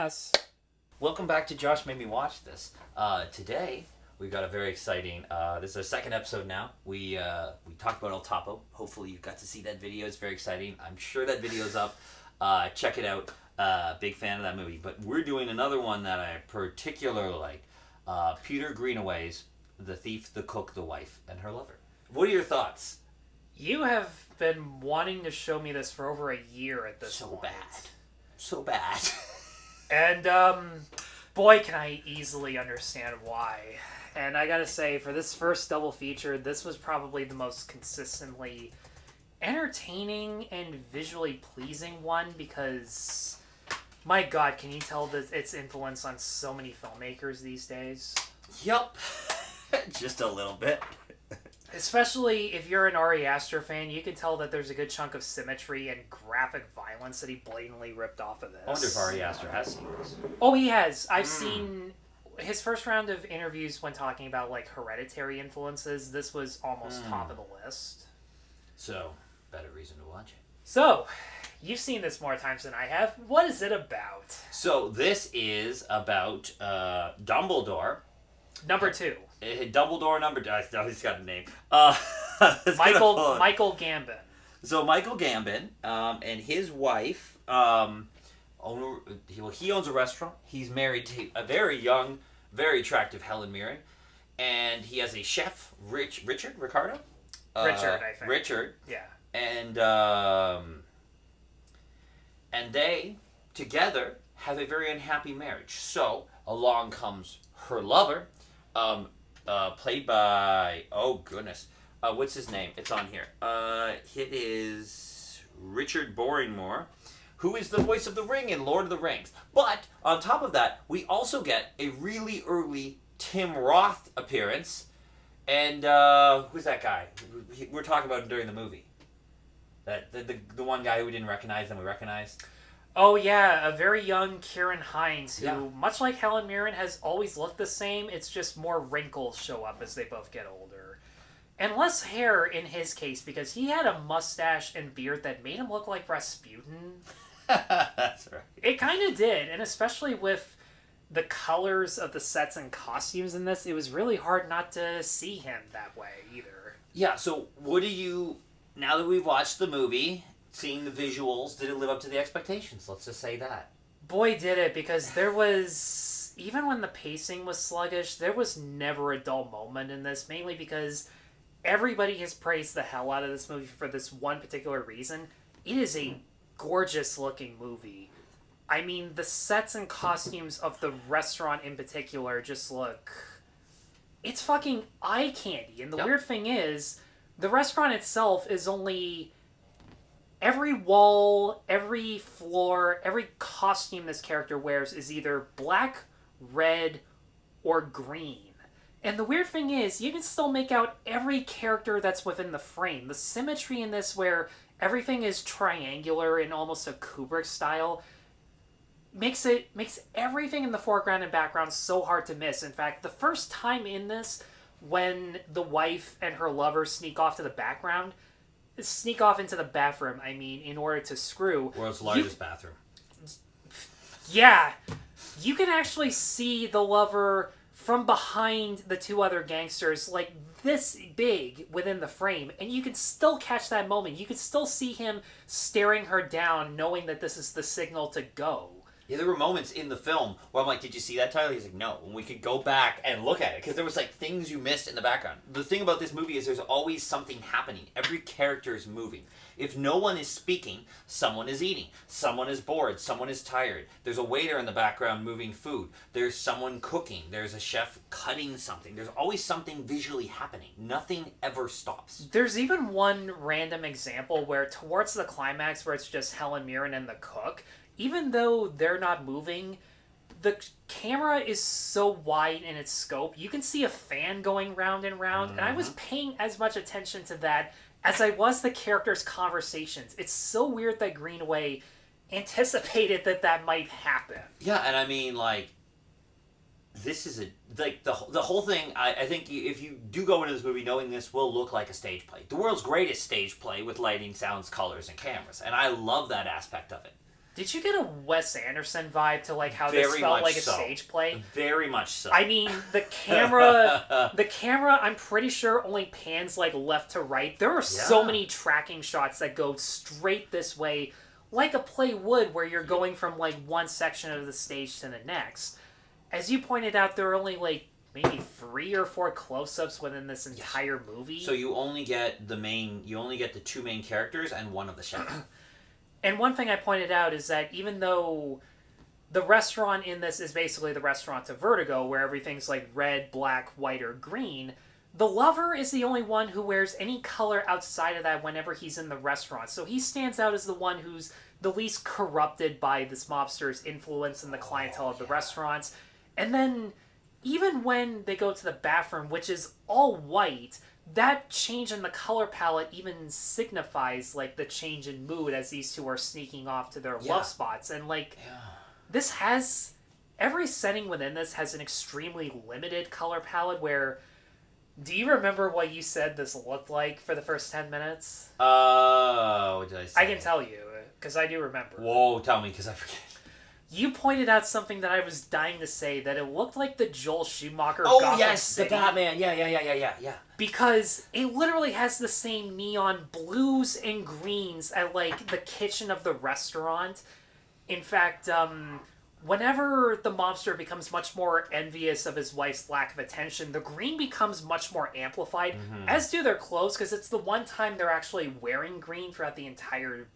us. Welcome back to Josh Made Me Watch This. Today, we've got a very exciting, this is our second episode now. We talked about El Topo. Hopefully you got to see that video. It's very exciting. I'm sure that video's up. Check it out. Big fan of that movie. But we're doing another one that I particularly like. Peter Greenaway's The Thief, the Cook, the Wife, and Her Lover. What are your thoughts? You have been wanting to show me this for over a year at this point. So bad. And, boy, can I easily understand why. And I gotta say, for this first double feature, this was probably the most consistently entertaining and visually pleasing one because, my God, can you tell that its influence on so many filmmakers these days? Yup. Just a little bit. Especially if you're an Ari Aster fan, you can tell that there's a good chunk of symmetry and graphic violence that he blatantly ripped off of this. I wonder if Ari Aster has seen this. Oh, he has. I've seen his first round of interviews when talking about, like, Hereditary influences. This was almost top of the list. So, better reason to watch it. So, you've seen this more times than I have. What is it about? So, this is about Dumbledore. Number 2. Dumbledore number... he's got a name. Michael Gambon. So Michael Gambon and his wife, he owns a restaurant. He's married to a very young, very attractive Helen Mirren. And he has a chef, Richard, I think. Richard. Yeah. And they, together, have a very unhappy marriage. So, along comes her lover, played by, oh goodness, what's his name? It's on here. It is Richard Bohringer, who is the voice of the Ring in Lord of the Rings. But on top of that, we also get a really early Tim Roth appearance. And who's that guy? We're talking about him during the movie. That the one guy who we didn't recognize and we recognized. Oh, yeah, a very young Kieran Hines, who, much like Helen Mirren, has always looked the same. It's just more wrinkles show up as they both get older. And less hair in his case, because he had a mustache and beard that made him look like Rasputin. That's right. It kind of did, and especially with the colors of the sets and costumes in this, it was really hard not to see him that way, either. Yeah, so what do you... Now that we've watched the movie... Seeing the visuals, did it live up to the expectations? Let's just say that. Boy, did it, because there was... Even when the pacing was sluggish, there was never a dull moment in this, mainly because everybody has praised the hell out of this movie for this one particular reason. It is a gorgeous-looking movie. I mean, the sets and costumes of the restaurant in particular just look... It's fucking eye candy, and the weird thing is, the restaurant itself is only... Every wall, every floor, every costume this character wears is either black, red, or green. And the weird thing is, you can still make out every character that's within the frame. The symmetry in this, where everything is triangular in almost a Kubrick style, makes everything in the foreground and background so hard to miss. In fact, the first time in this, when the wife and her lover sneak off into the bathroom, in order to screw. World's largest bathroom. Yeah. You can actually see the lover from behind the two other gangsters, like this big within the frame, and you can still catch that moment. You can still see him staring her down, knowing that this is the signal to go. Yeah, there were moments in the film where I'm like, did you see that, Tyler? He's like, no. And we could go back and look at it, because there was, like, things you missed in the background. The thing about this movie is there's always something happening. Every character is moving. If no one is speaking, someone is eating. Someone is bored. Someone is tired. There's a waiter in the background moving food. There's someone cooking. There's a chef cutting something. There's always something visually happening. Nothing ever stops. There's even one random example where towards the climax where it's just Helen Mirren and the cook, even though they're not moving, the camera is so wide in its scope, you can see a fan going round and round, and I was paying as much attention to that as I was the characters' conversations. It's so weird that Greenaway anticipated that might happen. Yeah, and I mean, like, this is the whole thing. I think if you do go into this movie knowing this will look like a stage play, the world's greatest stage play with lighting, sounds, colors, and cameras, and I love that aspect of it. Did you get a Wes Anderson vibe to like how Very this felt much like a so. stage play? Very much so. I mean, the camera, I'm pretty sure only pans like left to right. There are so many tracking shots that go straight this way, like a play would, where you're going from like one section of the stage to the next. As you pointed out, there are only like maybe 3 or 4 close-ups within this entire movie. So you only get the 2 main characters and one of the chef. And one thing I pointed out is that even though the restaurant in this is basically the restaurant to Vertigo, where everything's like red, black, white, or green, the lover is the only one who wears any color outside of that whenever he's in the restaurant. So he stands out as the one who's the least corrupted by this mobster's influence in the clientele of the restaurants. And then, even when they go to the bathroom, which is all white, that change in the color palette even signifies like the change in mood as these two are sneaking off to their love spots. And like this has every setting within this has an extremely limited color palette. Where do you remember what you said this looked like for the first 10 minutes? What did I say? I can tell you because I do remember. Whoa, tell me because I forget. You pointed out something that I was dying to say, that it looked like the Joel Schumacher Gotham City. the Batman. Yeah. Because it literally has the same neon blues and greens at, like, the kitchen of the restaurant. In fact, whenever the mobster becomes much more envious of his wife's lack of attention, the green becomes much more amplified, as do their clothes, because it's the one time they're actually wearing green throughout the entire...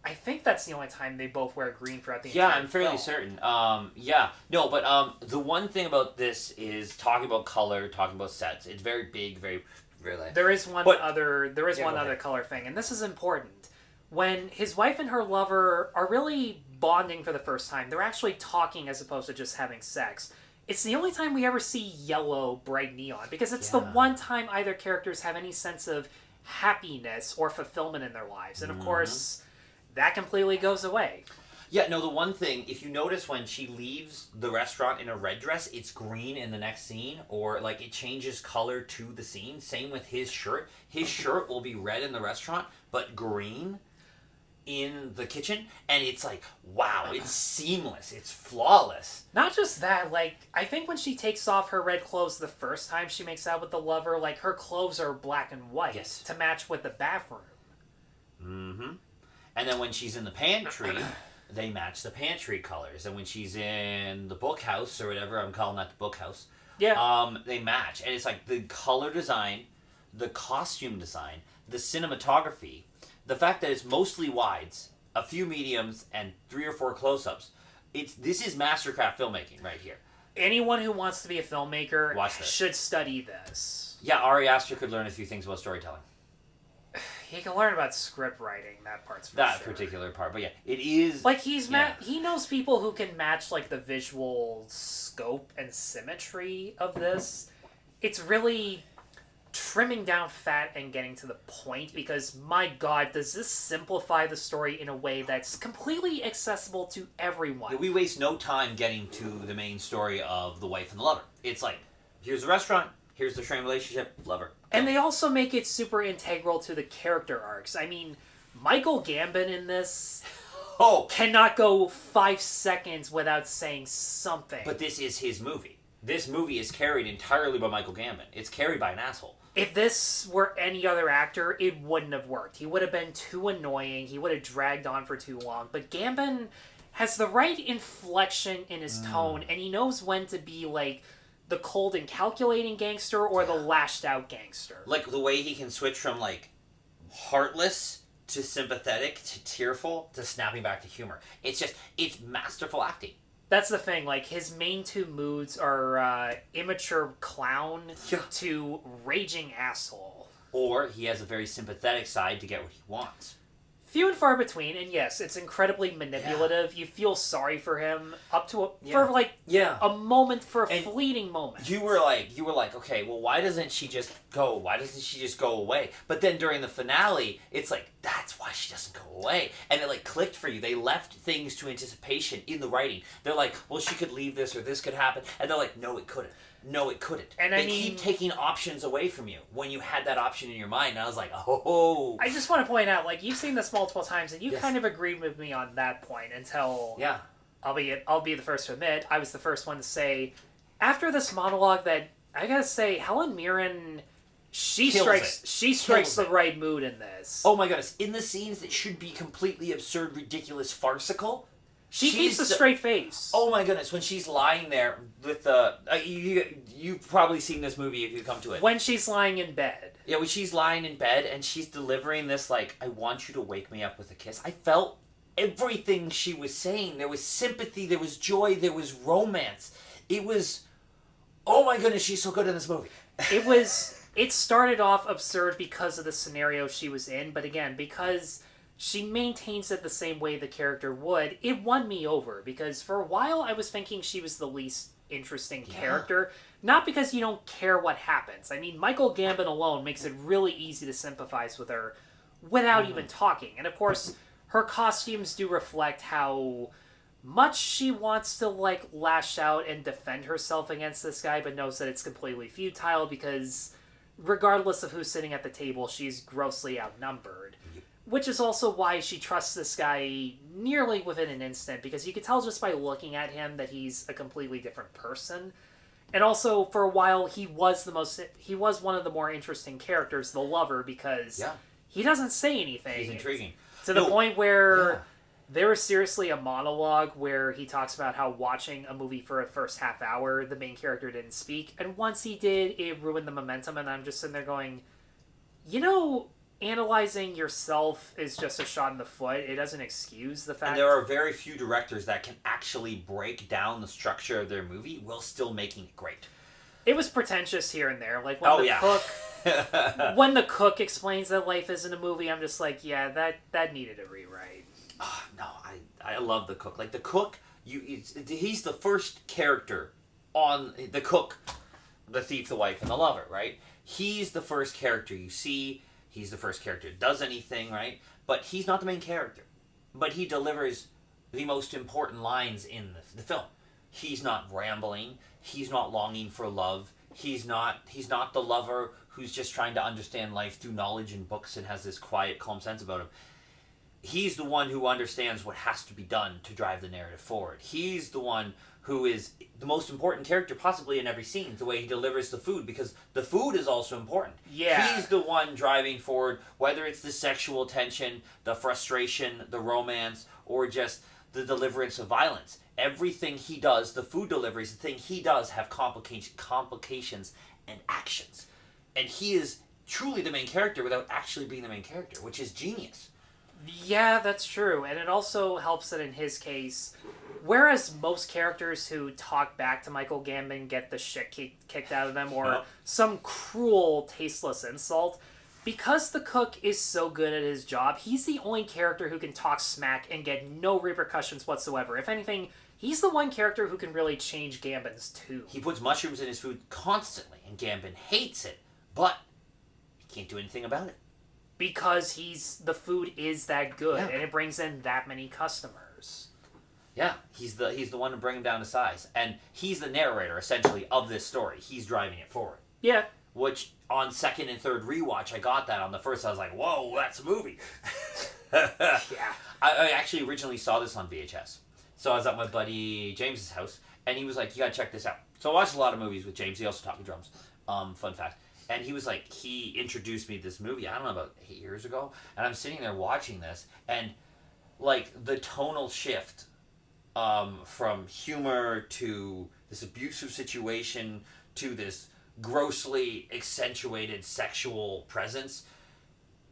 I think that's the only time they both wear green throughout the entire Yeah, I'm fairly certain. The one thing about this is talking about color, talking about sets. It's very big, very... There is one other color thing, and this is important. When his wife and her lover are really bonding for the first time, they're actually talking as opposed to just having sex. It's the only time we ever see yellow, bright neon, because it's the one time either characters have any sense of happiness or fulfillment in their lives. And of course, that completely goes away. Yeah, no, the one thing, if you notice when she leaves the restaurant in a red dress, it's green in the next scene, or, like, it changes color to the scene. Same with his shirt. His shirt will be red in the restaurant, but green in the kitchen, and it's like, wow, it's seamless. It's flawless. Not just that, like, I think when she takes off her red clothes the first time she makes out with the lover, like, her clothes are black and white to match with the bathroom. Mm-hmm. And then when she's in the pantry, they match the pantry colors. And when she's in the bookhouse or whatever, I'm calling that the bookhouse. Yeah. They match. And it's like the color design, the costume design, the cinematography, the fact that it's mostly wides, a few mediums, and 3 or 4 close-ups. This is mastercraft filmmaking right here. Anyone who wants to be a filmmaker should study this. Yeah, Ari Aster could learn a few things about storytelling. He can learn about script writing. That part's for that sure. particular part, but yeah, it is like he knows people who can match like the visual scope and symmetry of this. It's really trimming down fat and getting to the point, because my god, does this simplify the story in a way that's completely accessible to everyone. Yeah, we waste no time getting to the main story of the wife and the lover. It's like, here's the restaurant, here's the strained relationship, lover. And they also make it super integral to the character arcs. I mean, Michael Gambon in this cannot go 5 seconds without saying something. But this is his movie. This movie is carried entirely by Michael Gambon. It's carried by an asshole. If this were any other actor, it wouldn't have worked. He would have been too annoying. He would have dragged on for too long. But Gambon has the right inflection in his tone, and he knows when to be like the cold and calculating gangster or the lashed out gangster. Like the way he can switch from like heartless to sympathetic to tearful to snapping back to humor. It's masterful acting. That's the thing, like, his main 2 moods are immature clown to raging asshole. Or he has a very sympathetic side to get what he wants. Few and far between, and yes, it's incredibly manipulative. You feel sorry for him up to a moment, for a fleeting moment. You were like, okay, well, why doesn't she just go? Why doesn't she just go away? But then during the finale, it's like, that's why she doesn't go away. And it like clicked for you. They left things to anticipation in the writing. They're like, well, she could leave this or this could happen. And they're like, no, it couldn't. No, it couldn't. And they keep taking options away from you when you had that option in your mind. And I was like, oh. I just want to point out, like, you've seen this multiple times, and you Yes. kind of agreed with me on that point until... Yeah. I'll be the first to admit, I was the first one to say, after this monologue that, I gotta say, Helen Mirren, she strikes the right mood in this. Oh my goodness. In the scenes that should be completely absurd, ridiculous, farcical... She keeps a straight face. Oh my goodness, when she's lying there with the... you've probably seen this movie if you come to it. When she's lying in bed. Yeah, when she's lying in bed and she's delivering this, like, I want you to wake me up with a kiss. I felt everything she was saying. There was sympathy, there was joy, there was romance. It was... Oh my goodness, she's so good in this movie. It started off absurd because of the scenario she was in, but again, because... she maintains it the same way the character would, it won me over, because for a while I was thinking she was the least interesting character, not because you don't care what happens. I mean, Michael Gambon alone makes it really easy to sympathize with her without even talking. And of course, her costumes do reflect how much she wants to, like, lash out and defend herself against this guy, but knows that it's completely futile because regardless of who's sitting at the table, she's grossly outnumbered. Which is also why she trusts this guy nearly within an instant, because you could tell just by looking at him that he's a completely different person. And also, for a while, he was one of the more interesting characters, the lover, because he doesn't say anything. He's intriguing. To the point where there was seriously a monologue where he talks about how watching a movie for a first half hour, the main character didn't speak, and once he did, it ruined the momentum, and I'm just sitting there going, you know... analyzing yourself is just a shot in the foot. It doesn't excuse the fact... And there are very few directors that can actually break down the structure of their movie while still making it great. It was pretentious here and there. Like, when cook... when the cook explains that life isn't a movie, I'm just like, yeah, that needed a rewrite. Oh, no, I love the cook. Like, the cook, he's the first character on... The cook, the thief, the wife, and the lover, right? He's the first character you see... He's the first character that does anything, right? But he's not the main character. But he delivers the most important lines in the film. He's not rambling. He's not longing for love. He's not the lover who's just trying to understand life through knowledge and books and has this quiet, calm sense about him. He's the one who understands what has to be done to drive the narrative forward. He's the one who is the most important character possibly in every scene, the way he delivers the food, because the food is also important. Yeah. He's the one driving forward, whether it's the sexual tension, the frustration, the romance, or just the deliverance of violence. Everything he does, the food deliveries, the thing he does have complications and actions. And he is truly the main character without actually being the main character, which is genius. Yeah, that's true. And it also helps that in his case, whereas most characters who talk back to Michael Gambon get the shit kicked out of them or some cruel, tasteless insult, because the cook is so good at his job, he's the only character who can talk smack and get no repercussions whatsoever. If anything, he's the one character who can really change Gambon's tune. He puts mushrooms in his food constantly, and Gambon hates it, but he can't do anything about it. Because the food is that good, and it brings in that many customers. Yeah, he's the one to bring him down to size, and he's the narrator essentially of this story. He's driving it forward. Yeah. Which on second and third rewatch, I got that. On the first, I was like, "Whoa, that's a movie." Yeah. I actually originally saw this on VHS, so I was at my buddy James's house, and he was like, "You gotta check this out." So I watched a lot of movies with James. He also taught me drums. Fun fact. And he was like, he introduced me to this movie, I don't know, about 8 years ago. And I'm sitting there watching this, and like the tonal shift from humor to this abusive situation to this grossly accentuated sexual presence,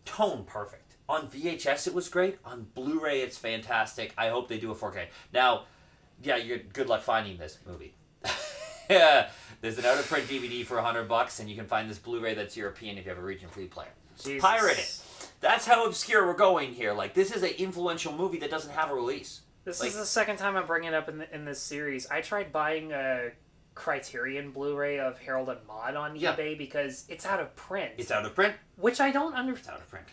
tone perfect. On VHS it was great. On Blu-ray it's fantastic. I hope they do a 4K. Now, yeah, you're good luck finding this movie. Yeah, there's an out-of-print DVD for $100, and you can find this Blu-ray that's European if you have a region-free player. Jesus. Pirate it. That's how obscure we're going here. Like, this is an influential movie that doesn't have a release. This is the second time I'm bringing it up in this series. I tried buying a Criterion Blu-ray of Harold and Maude on eBay because it's out of print. It's out of print. Which I don't understand. It's out of print.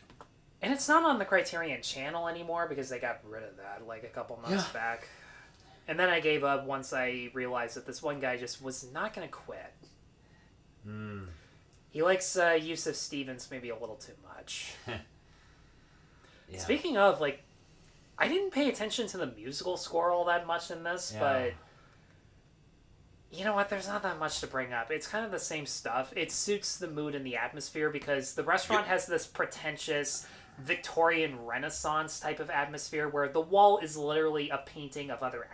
And it's not on the Criterion Channel anymore because they got rid of that like a couple months back. And then I gave up once I realized that this one guy just was not going to quit. He likes Yusuf Stevens maybe a little too much. Yeah. Speaking of, like, I didn't pay attention to the musical score all that much in this, but you know what? There's not that much to bring up. It's kind of the same stuff. It suits the mood and the atmosphere because the restaurant has this pretentious Victorian Renaissance type of atmosphere where the wall is literally a painting of other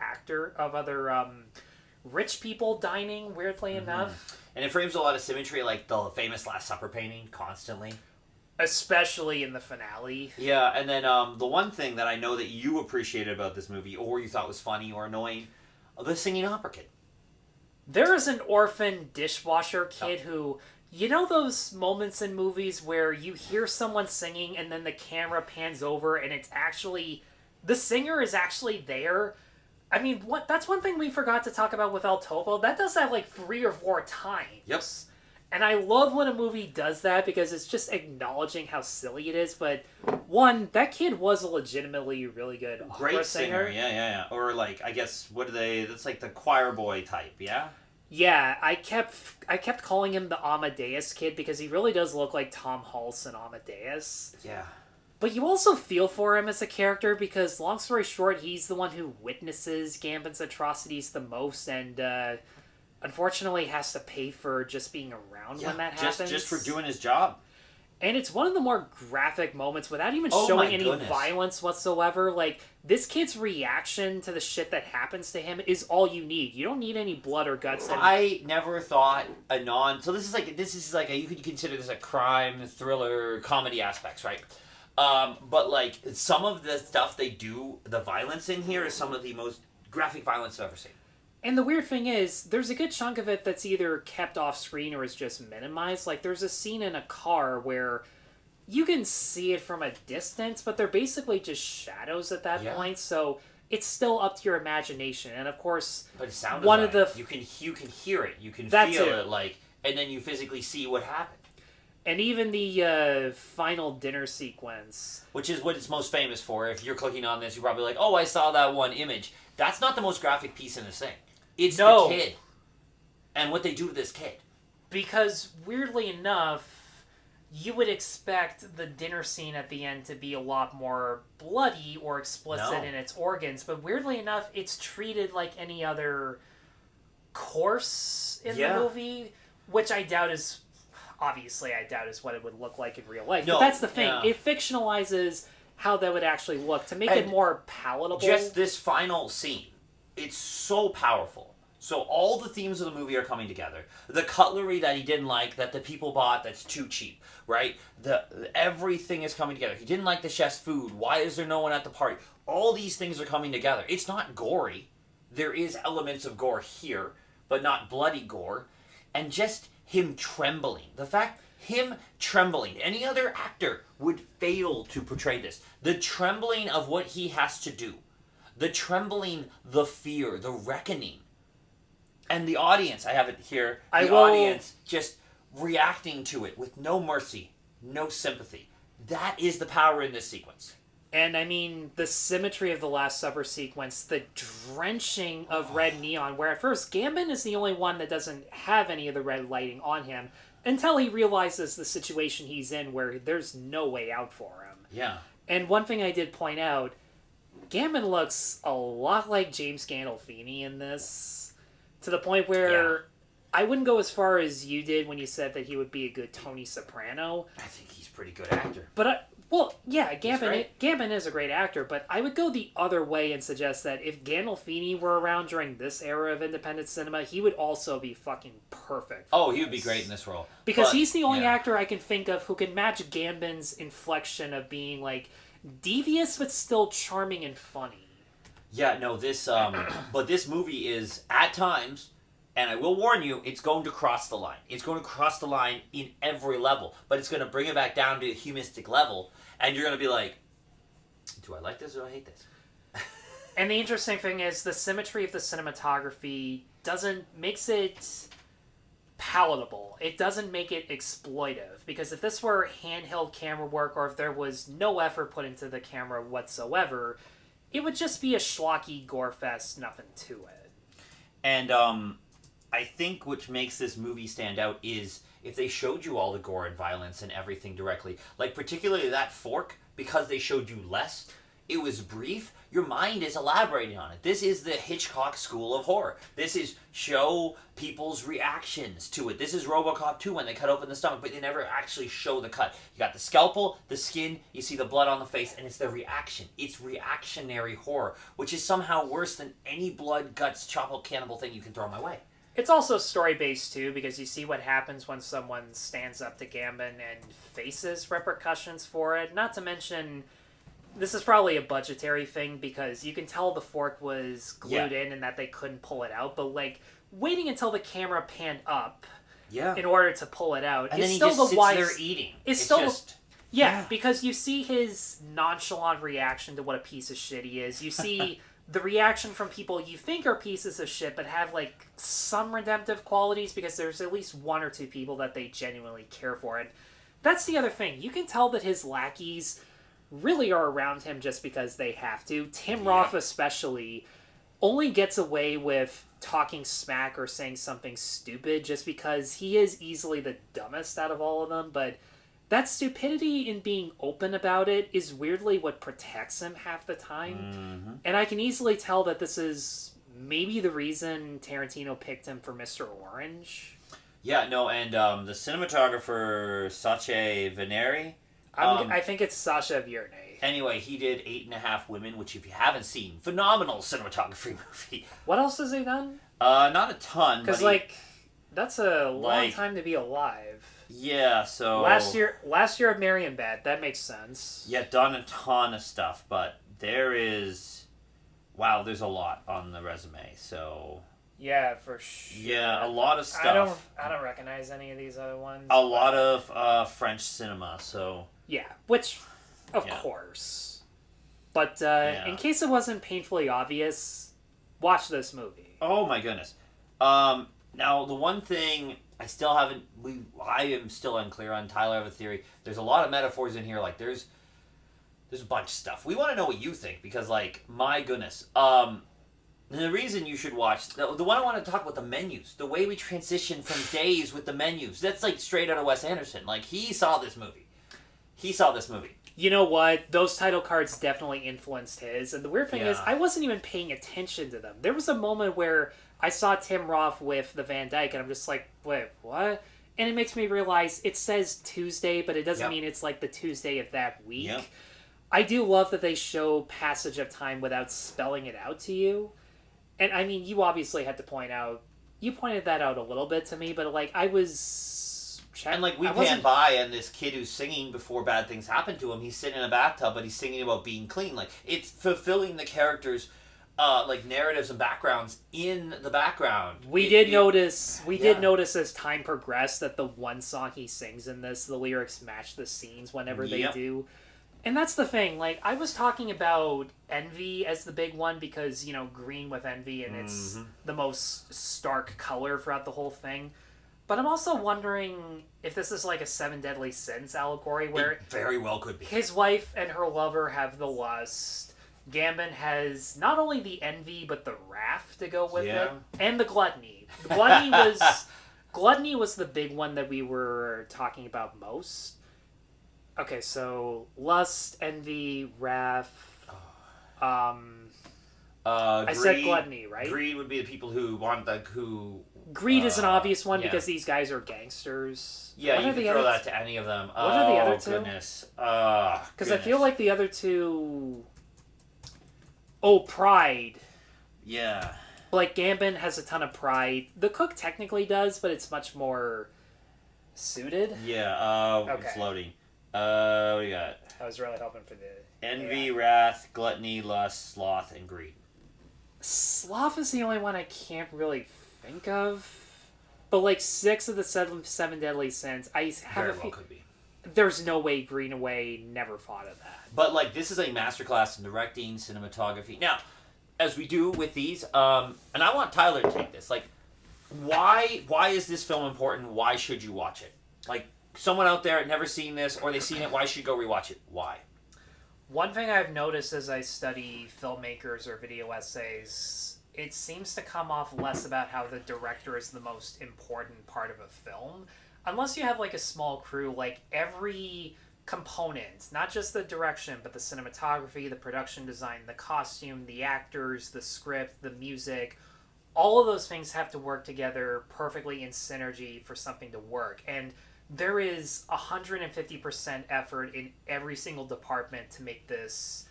rich people dining, weirdly enough. And it frames a lot of symmetry, like the famous Last Supper painting, constantly. Especially in the finale. Yeah, and then the one thing that I know that you appreciated about this movie, or you thought was funny or annoying, the singing opera kid. There is an orphan dishwasher kid who... You know those moments in movies where you hear someone singing and then the camera pans over and it's actually... The singer is actually there? I mean, that's one thing we forgot to talk about with El Topo. That does that like 3 or 4 times. Yep. And I love when a movie does that because it's just acknowledging how silly it is. But one, that kid was a legitimately really good opera singer. Yeah. Or like, I guess, that's like the choir boy type, yeah? Yeah, I kept calling him the Amadeus kid because he really does look like Tom Hulse in Amadeus. Yeah. But you also feel for him as a character because, long story short, he's the one who witnesses Gambon's atrocities the most and, unfortunately has to pay for just being around when that happens. Just for doing his job. And it's one of the more graphic moments without even showing any violence whatsoever. Like, this kid's reaction to the shit that happens to him is all you need. You don't need any blood or guts. I never thought so this is like you could consider this a crime, thriller, comedy aspects, right? But like some of the stuff they do, the violence in here is some of the most graphic violence I've ever seen. And the weird thing is, there's a good chunk of it that's either kept off screen or is just minimized. Like, there's a scene in a car where you can see it from a distance, but they're basically just shadows at that point, so it's still up to your imagination. And of course, but it sounds you can hear it, you can feel it, like, and then you physically see what happened. And even the final dinner sequence, which is what it's most famous for. If you're clicking on this, you're probably like, "Oh, I saw that one image." That's not the most graphic piece in this thing. It's the kid. And what they do to this kid. Because, weirdly enough, you would expect the dinner scene at the end to be a lot more bloody or explicit in its organs. But weirdly enough, it's treated like any other course in the movie. Which I doubt is... Obviously, I doubt is what it would look like in real life. No, but that's the thing. Yeah. It fictionalizes how that would actually look to make it more palatable. Just this final scene. It's so powerful. So all the themes of the movie are coming together. The cutlery that he didn't like, that the people bought, that's too cheap, right? Everything is coming together. He didn't like the chef's food. Why is there no one at the party? All these things are coming together. It's not gory. There is elements of gore here, but not bloody gore. And just him trembling. The fact him trembling. Any other actor would fail to portray this. The trembling of what he has to do. The trembling, the fear, the reckoning. And the audience, I have it here, audience just reacting to it with no mercy, no sympathy. That is the power in this sequence. And I mean, the symmetry of the Last Supper sequence, the drenching of red neon, where at first Gambon is the only one that doesn't have any of the red lighting on him, until he realizes the situation he's in where there's no way out for him. Yeah. And one thing I did point out, Gambon looks a lot like James Gandolfini in this, to the point where I wouldn't go as far as you did when you said that he would be a good Tony Soprano. I think he's a pretty good actor. But, Gambon is a great actor, but I would go the other way and suggest that if Gandolfini were around during this era of independent cinema, he would also be fucking perfect. Oh, he would be great in this role. Because he's the only actor I can think of who can match Gambon's inflection of being, like, devious but still charming and funny. Yeah, no, this, but this movie is, at times, and I will warn you, it's going to cross the line. It's going to cross the line in every level, but it's going to bring it back down to a humanistic level, and you're going to be like, do I like this or do I hate this? And the interesting thing is, the symmetry of the cinematography makes it palatable. It doesn't make it exploitive, because if this were handheld camera work, or if there was no effort put into the camera whatsoever, it would just be a schlocky gore fest, nothing to it. And I think what makes this movie stand out is if they showed you all the gore and violence and everything directly, like particularly that fork, because they showed you less, it was brief, your mind is elaborating on it. This is the Hitchcock school of horror. This is show people's reactions to it. This is RoboCop 2 when they cut open the stomach, but they never actually show the cut. You got the scalpel, the skin, you see the blood on the face, and it's the reaction. It's reactionary horror, which is somehow worse than any blood, guts, chop-up cannibal thing you can throw my way. It's also story-based, too, because you see what happens when someone stands up to Gambon and faces repercussions for it. Not to mention, this is probably a budgetary thing, because you can tell the fork was glued in and that they couldn't pull it out, but, like, waiting until the camera panned up in order to pull it out and is then still he just the sits wise... there eating. It's still... Just... Yeah, because you see his nonchalant reaction to what a piece of shit he is. You see... the reaction from people you think are pieces of shit but have, like, some redemptive qualities, because there's at least one or two people that they genuinely care for. And that's the other thing. You can tell that his lackeys really are around him just because they have to. Tim Roth especially only gets away with talking smack or saying something stupid just because he is easily the dumbest out of all of them, but that stupidity in being open about it is weirdly what protects him half the time. Mm-hmm. And I can easily tell that this is maybe the reason Tarantino picked him for Mr. Orange. Yeah, no, and the cinematographer, Sacha Veneri... I think it's Sacha Vierney. Anyway, he did 8.5 Women, which if you haven't seen, phenomenal cinematography movie. What else has he done? Not a ton. Because, like, that's a long time to be alive. Yeah, so... Last year of Marienbad, that makes sense. Yeah, done a ton of stuff, but there is... Wow, there's a lot on the resume, so... Yeah, for sure. Yeah, a lot of stuff. I don't recognize any of these other ones. A lot of French cinema, so... Yeah, which, of course. But in case it wasn't painfully obvious, watch this movie. Oh my goodness. Now, the one thing I still haven't... I am still unclear on. Tyler, I have a theory. There's a lot of metaphors in here. Like, there's a bunch of stuff. We want to know what you think, because, like, my goodness. The reason you should watch... The one I want to talk about, the menus. The way we transition from days with the menus. That's, like, straight out of Wes Anderson. Like, he saw this movie. You know what? Those title cards definitely influenced his. And the weird thing is, I wasn't even paying attention to them. There was a moment where I saw Tim Roth with the Van Dyke, and I'm just like, wait, what? And it makes me realize it says Tuesday, but it doesn't mean it's like the Tuesday of that week. Yep. I do love that they show passage of time without spelling it out to you. And, I mean, you obviously had to point out... You pointed that out a little bit to me, but, like, I was... And, like, we pan by, and this kid who's singing before bad things happen to him, he's sitting in a bathtub, but he's singing about being clean. Like, it's fulfilling the characters' like, narratives and backgrounds in the background. We did notice as time progressed that the one song he sings in this, the lyrics match the scenes whenever they do. And that's the thing. Like, I was talking about envy as the big one because, you know, green with envy, and it's the most stark color throughout the whole thing. But I'm also wondering if this is like a Seven Deadly Sins allegory where... It very well could be. His wife and her lover have the lust. Gambon has not only the envy, but the wrath to go with it. And the gluttony. The gluttony was the big one that we were talking about most. Okay, so lust, envy, wrath... I said gluttony, right? Greed would be the people who want the... Greed is an obvious one because these guys are gangsters. Yeah, you can throw that to any of them. What are the other two? Goodness. Because I feel like the other two... Oh, pride. Yeah. Like, Gambon has a ton of pride. The Cook technically does, but it's much more suited. Yeah, it's loading. What do you got? I was really hoping for the... Envy, wrath, gluttony, lust, sloth, and greed. Sloth is the only one I can't really think of. But, like, 6 of the seven deadly sins, I have a few... could be. There's no way Greenaway never thought of that. But, like, this is a masterclass in directing, cinematography. Now, as we do with these, and I want Tyler to take this, like, why is this film important? Why should you watch it? Like, someone out there had never seen this, or they've seen it, why should you go rewatch it? Why? One thing I've noticed as I study filmmakers or video essays, it seems to come off less about how the director is the most important part of a film. Unless you have like a small crew, like every component, not just the direction, but the cinematography, the production design, the costume, the actors, the script, the music, all of those things have to work together perfectly in synergy for something to work. And there is 150% effort in every single department to make this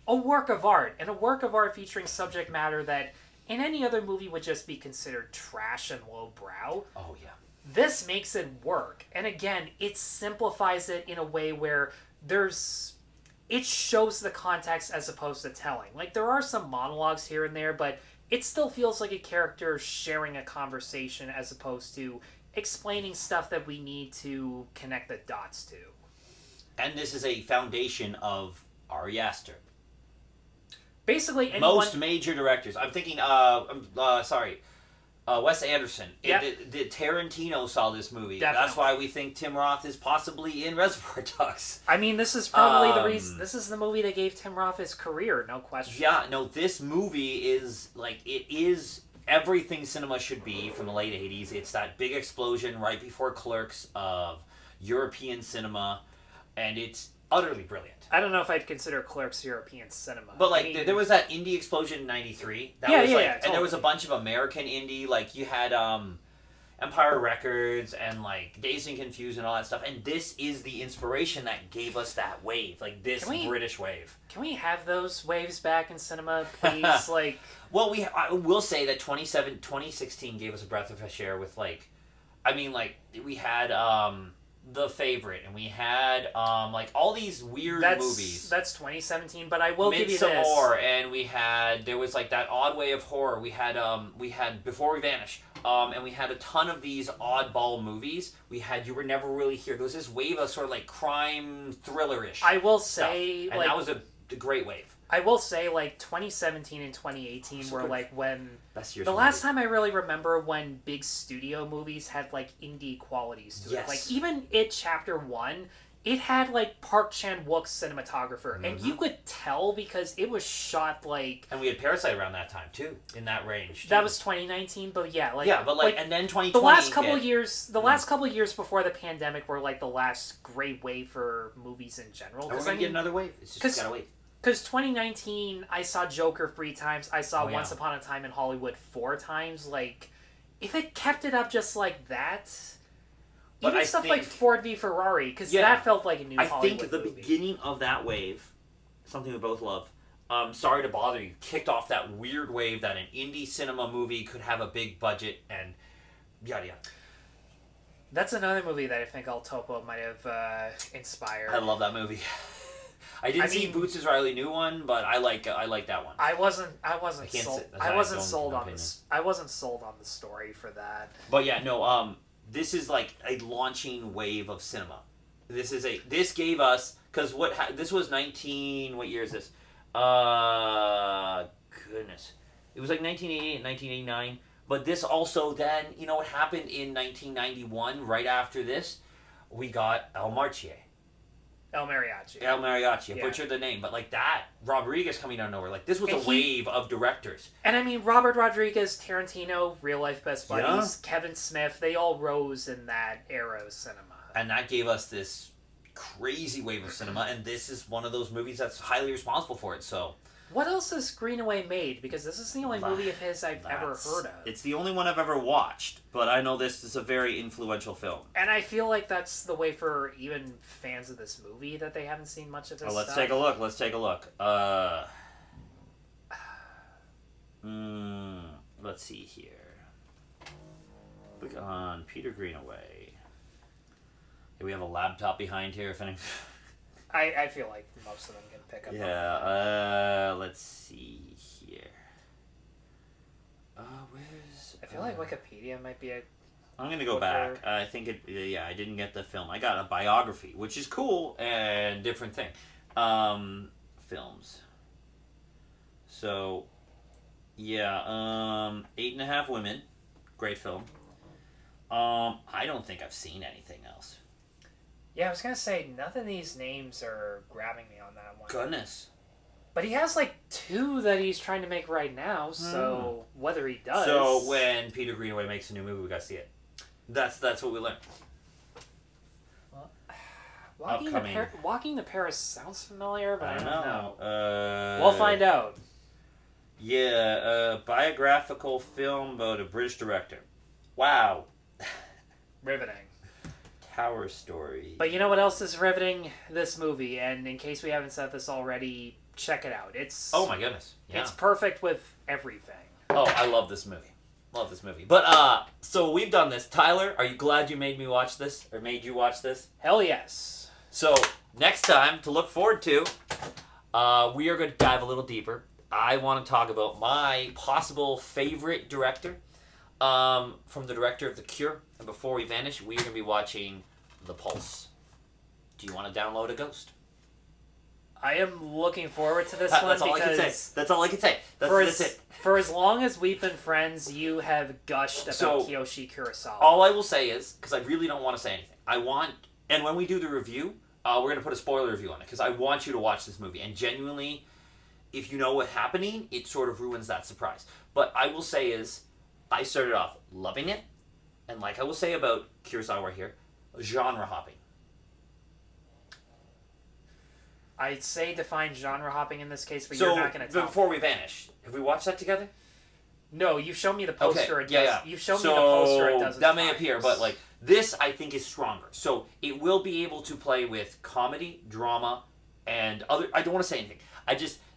a work of art, and a work of art featuring subject matter that in any other movie would just be considered trash and lowbrow. Oh, yeah. This makes it work. And again, it simplifies it in a way where it shows the context as opposed to telling. Like, there are some monologues here and there, but it still feels like a character sharing a conversation as opposed to explaining stuff that we need to connect the dots to. And this is a foundation of Ari Aster. Basically, Most major directors. I'm thinking, Wes Anderson. Yep. Tarantino saw this movie. Definitely. That's why we think Tim Roth is possibly in Reservoir Dogs. I mean, this is probably the reason. This is the movie that gave Tim Roth his career, no question. Yeah, no, this movie is, it is everything cinema should be from the late 80s. It's that big explosion right before Clerks of European cinema, and it's utterly brilliant. I don't know if I'd consider Clerks European cinema. But, there was that indie explosion in 93. Totally. And there was a bunch of American indie, you had Empire Records and, Dazed and Confused and all that stuff. And this is the inspiration that gave us that wave, British wave. Can we have those waves back in cinema, please? Well, I will say that 2016 gave us a breath of fresh air with, we had, The Favorite, and we had all these weird movies. That's 2017, but I will give you this. Midsommar, and there was that odd way of horror. We had Before We Vanish, and we had a ton of these oddball movies. We had You Were Never Really Here. There was this wave of sort of crime thriller-ish. I will say, stuff. And that was a great wave. I will say, 2017 and 2018 were when best years. The last time I really remember when big studio movies had indie qualities to it. Even It Chapter 1, it had Park Chan-wook's cinematographer, and you could tell because it was shot And we had Parasite around that time too, in that range. That was 2019, but yeah, and then 2020. The last couple of years before the pandemic were the last great wave for movies in general. And we're gonna get another wave. It's just gotta wait. Because 2019, I saw Joker 3 times. I saw Once Upon a Time in Hollywood 4 times. If it kept it up just like that, even stuff like Ford v Ferrari, because that felt like a new Hollywood movie. I think the beginning of that wave, something we both love, Sorry to Bother You, kicked off that weird wave that an indie cinema movie could have a big budget and yada yada. That's another movie that I think El Topo might have inspired. I love that movie. I didn't see Boots' Riley New one, but I like that one. I wasn't sold on the story for that. But yeah, no. This is a launching wave of cinema. This gave us this was 19. What year is this? Goodness, it was 1988, 1989. But this also then, what happened in 1991? Right after this, we got El Mariachi. I butchered the name, but that Rodriguez coming out of nowhere. This was a wave of directors. And Robert Rodriguez, Tarantino, real life best buddies, Kevin Smith, they all rose in that era of cinema. And that gave us this crazy wave of cinema, and this is one of those movies that's highly responsible for it. So, what else has Greenaway made? Because this is the only movie of his I've ever heard of. It's the only one I've ever watched, but I know this is a very influential film. And I feel like that's the way for even fans of this movie, that they haven't seen much of this stuff. Let's take a look. Let's see here. Click on Peter Greenaway. Okay, we have a laptop behind here. If any... I feel like most of them can pick up. Yeah. Let's see here. I feel like Wikipedia might be a. I'm gonna go back. I think it. Yeah, I didn't get the film. I got a biography, which is cool and different thing. Films. So, yeah. 8.5 Women, Great film. I don't think I've seen anything else. Yeah, I was gonna say, none of these names are grabbing me on that one. Goodness. But he has like 2 that he's trying to make right now, so whether he does... So when Peter Greenaway makes a new movie, we gotta see it. That's what we learned. Walking to Paris sounds familiar, but I don't know. We'll find out. Yeah, a biographical film about a British director. Wow. Riveting. Tower Story. But you know what else is riveting? This movie, and in case we haven't said this already, check it out. It's oh my goodness. Yeah. It's perfect with everything. Oh, I love this movie. Love this movie. But so we've done this. Tyler, are you glad you made me watch this? Or made you watch this? Hell yes. So next time to look forward to, we are going to dive a little deeper. I want to talk about my possible favorite director. From the director of The Cure. And before we vanish, we are going to be watching The Pulse. Do you want to download a ghost? I am looking forward to this one. That's all I can say. That's all I can say. That's it. For as long as we've been friends, you have gushed about Kiyoshi Kurosawa. All I will say is, because I really don't want to say anything, and when we do the review, we're going to put a spoiler review on it, because I want you to watch this movie. And genuinely, if you know what's happening, it sort of ruins that surprise. But I will say is, I started off loving it, and like I will say about Kurosawa here, genre hopping. I'd say define genre hopping in this case, but so, you're not going to tell before we vanish, have we watched that together? No, you've shown me the poster. Okay, yeah. You've shown me the poster a dozen that may times. appear, but like this, I think is stronger. So it will be able to play with comedy, drama, and other. I don't want to say anything.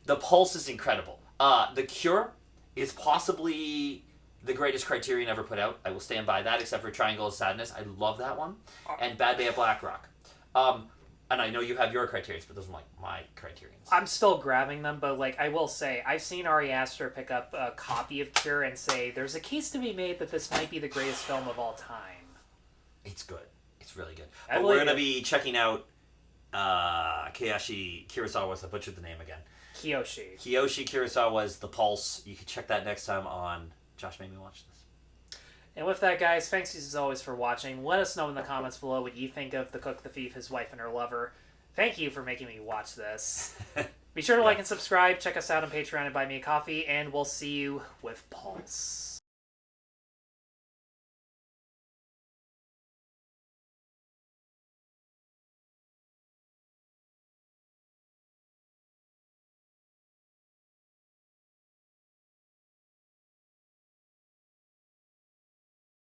The Pulse is incredible. The Cure is possibly the greatest Criterion ever put out. I will stand by that, except for Triangle of Sadness. I love that one. And Bad Day at Black Rock. And I know you have your criterions, but those are like my criterions. I'm still grabbing them, but like I will say, I've seen Ari Aster pick up a copy of Cure and say, there's a case to be made that this might be the greatest film of all time. It's good. It's really good. But we're going to be checking out Kiyoshi Kurosawa's, I butchered the name again. Kiyoshi Kurosawa's The Pulse. You can check that next time on Josh Made Me Watch This. And with that, guys, thanks as always for watching. Let us know in the comments below what you think of The Cook, the Thief, His Wife, and Her Lover. Thank you for making me watch this. Be sure to like and subscribe. Check us out on Patreon and Buy Me a Coffee, and we'll see you with Pulse.